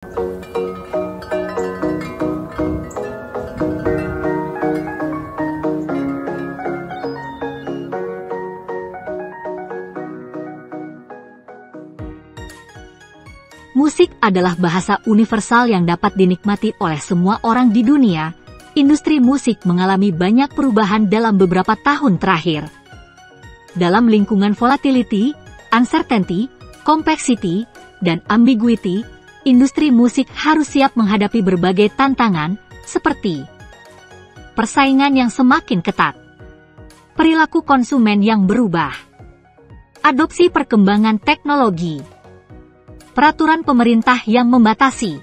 Musik adalah bahasa universal yang dapat dinikmati oleh semua orang di dunia. Industri musik mengalami banyak perubahan dalam beberapa tahun terakhir. Dalam lingkungan volatility, uncertainty, complexity, dan ambiguity, industri musik harus siap menghadapi berbagai tantangan, seperti persaingan yang semakin ketat, perilaku konsumen yang berubah, adopsi perkembangan teknologi, peraturan pemerintah yang membatasi.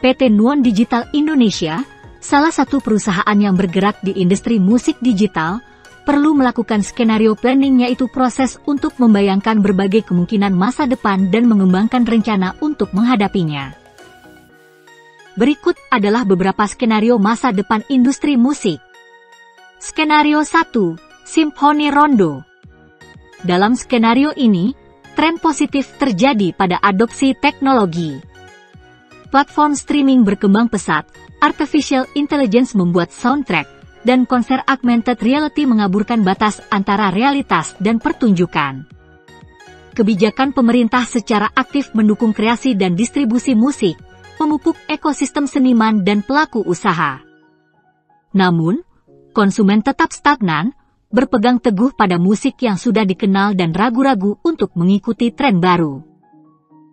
PT Nuon Digital Indonesia, salah satu perusahaan yang bergerak di industri musik digital, perlu melakukan skenario planning, yaitu proses untuk membayangkan berbagai kemungkinan masa depan dan mengembangkan rencana untuk menghadapinya. Berikut adalah beberapa skenario masa depan industri musik. Skenario 1, Simphony Rondo. Dalam skenario ini, tren positif terjadi pada adopsi teknologi. Platform streaming berkembang pesat, artificial intelligence membuat soundtrack, dan konser augmented reality mengaburkan batas antara realitas dan pertunjukan. Kebijakan pemerintah secara aktif mendukung kreasi dan distribusi musik, memupuk ekosistem seniman dan pelaku usaha. Namun, konsumen tetap stagnan, berpegang teguh pada musik yang sudah dikenal dan ragu-ragu untuk mengikuti tren baru.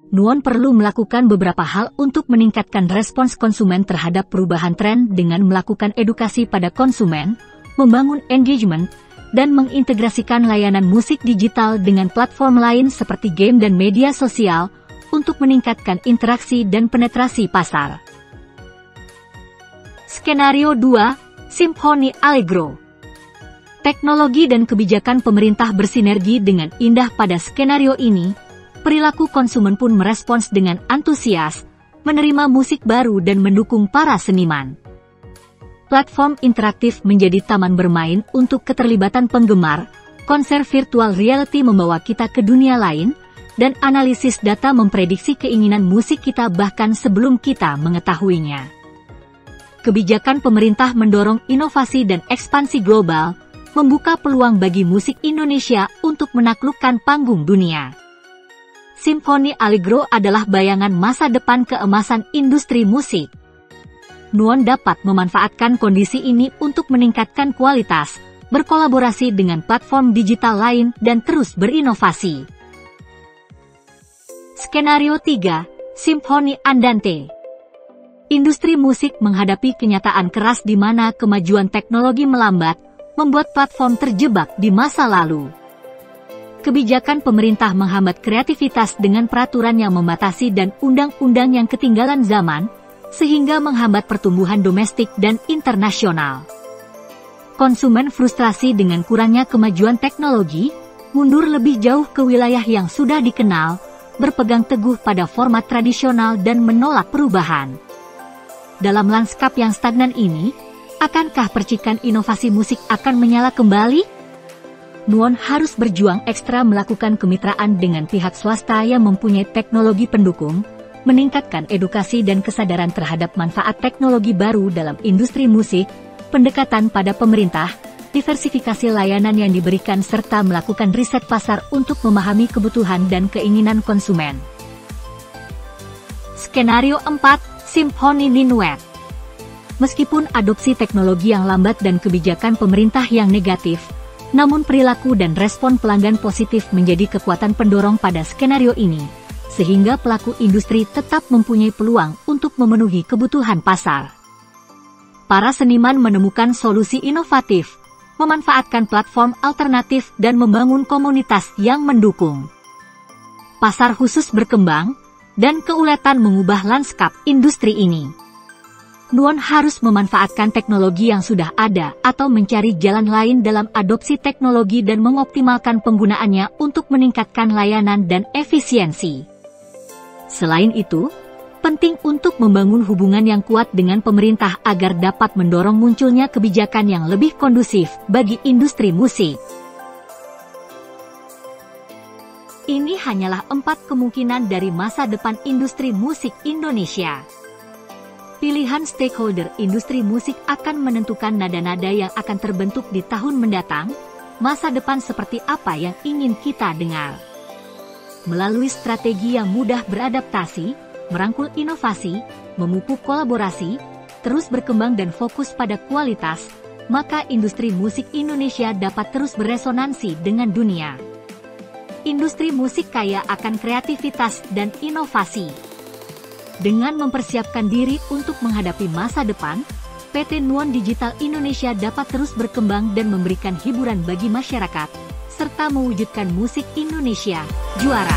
Nuon perlu melakukan beberapa hal untuk meningkatkan respons konsumen terhadap perubahan tren dengan melakukan edukasi pada konsumen, membangun engagement, dan mengintegrasikan layanan musik digital dengan platform lain seperti game dan media sosial untuk meningkatkan interaksi dan penetrasi pasar. Skenario 2, Simphony Allegro. Teknologi dan kebijakan pemerintah bersinergi dengan indah pada skenario ini. Perilaku konsumen pun merespons dengan antusias, menerima musik baru dan mendukung para seniman. Platform interaktif menjadi taman bermain untuk keterlibatan penggemar, konser virtual reality membawa kita ke dunia lain, dan analisis data memprediksi keinginan musik kita bahkan sebelum kita mengetahuinya. Kebijakan pemerintah mendorong inovasi dan ekspansi global, membuka peluang bagi musik Indonesia untuk menaklukkan panggung dunia. Simphony Allegro adalah bayangan masa depan keemasan industri musik. Nuon dapat memanfaatkan kondisi ini untuk meningkatkan kualitas, berkolaborasi dengan platform digital lain dan terus berinovasi. Skenario 3, Simphony Andante. Industri musik menghadapi kenyataan keras di mana kemajuan teknologi melambat, membuat platform terjebak di masa lalu. Kebijakan pemerintah menghambat kreativitas dengan peraturan yang membatasi dan undang-undang yang ketinggalan zaman, sehingga menghambat pertumbuhan domestik dan internasional. Konsumen frustrasi dengan kurangnya kemajuan teknologi, mundur lebih jauh ke wilayah yang sudah dikenal, berpegang teguh pada format tradisional dan menolak perubahan. Dalam lanskap yang stagnan ini, akankah percikan inovasi musik akan menyala kembali? Nuon harus berjuang ekstra melakukan kemitraan dengan pihak swasta yang mempunyai teknologi pendukung, meningkatkan edukasi dan kesadaran terhadap manfaat teknologi baru dalam industri musik, pendekatan pada pemerintah, diversifikasi layanan yang diberikan serta melakukan riset pasar untuk memahami kebutuhan dan keinginan konsumen. Skenario 4, Simphony Minuet. Meskipun adopsi teknologi yang lambat dan kebijakan pemerintah yang negatif, namun perilaku dan respon pelanggan positif menjadi kekuatan pendorong pada skenario ini, sehingga pelaku industri tetap mempunyai peluang untuk memenuhi kebutuhan pasar. Para seniman menemukan solusi inovatif, memanfaatkan platform alternatif dan membangun komunitas yang mendukung. Pasar khusus berkembang, dan keuletan mengubah lanskap industri ini. Nuon harus memanfaatkan teknologi yang sudah ada atau mencari jalan lain dalam adopsi teknologi dan mengoptimalkan penggunaannya untuk meningkatkan layanan dan efisiensi. Selain itu, penting untuk membangun hubungan yang kuat dengan pemerintah agar dapat mendorong munculnya kebijakan yang lebih kondusif bagi industri musik. Ini hanyalah 4 kemungkinan dari masa depan industri musik Indonesia. Pilihan stakeholder industri musik akan menentukan nada-nada yang akan terbentuk di tahun mendatang, masa depan seperti apa yang ingin kita dengar. Melalui strategi yang mudah beradaptasi, merangkul inovasi, memupuk kolaborasi, terus berkembang dan fokus pada kualitas, maka industri musik Indonesia dapat terus beresonansi dengan dunia. Industri musik kaya akan kreativitas dan inovasi. Dengan mempersiapkan diri untuk menghadapi masa depan, PT Nuon Digital Indonesia dapat terus berkembang dan memberikan hiburan bagi masyarakat, serta mewujudkan musik Indonesia juara.